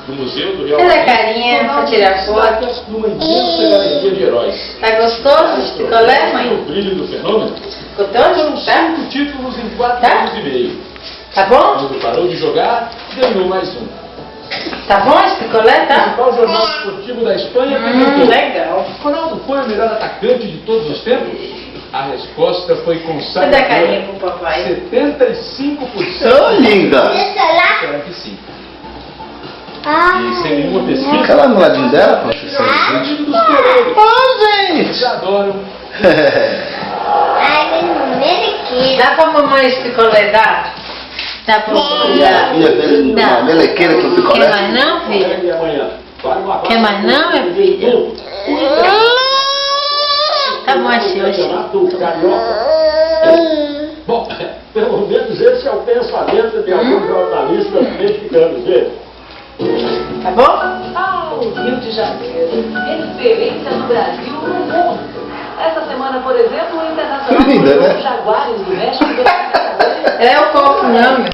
No Museu do Real Olha a carinha pra tirar foto. Numa imensa galeria de heróis. Tá gostoso esse picolé, mãe? O brilho do fenômeno. Gostoso? Tá? 5 títulos em 4 Tá? anos e meio. Tá bom? Quando parou de jogar, ganhou mais um. Tá bom esse picolé, O tá? principal jornal esportivo da Espanha perguntou: Legal. Ronaldo foi o melhor atacante de todos os tempos? A resposta foi Cadê a consagrada. carinha pro papai? 75%. Ô, linda! Será que sim? E sem nenhuma pesquisa. Fica lá no ladinho dela, pô. Bandido dos Pereiros. Ô, Eles gente! adoram. Dá pra mamãe esse picolé, dá? Dá pra mamãe? Dá. Uma melequeira com picolé. Quer mais não, filha? E amanhã? Quer mais não, minha filha? Tá bom assim, hoje. Campeonato Carioca. Bom, pelo menos esse é o pensamento de alguns jornalistas mexicanos, viu? Tá bom? O Rio de Janeiro, referência no Brasil e no mundo. Essa semana, por exemplo, o Internacional Linda, né? Jaguares do México. É o copo não, meu.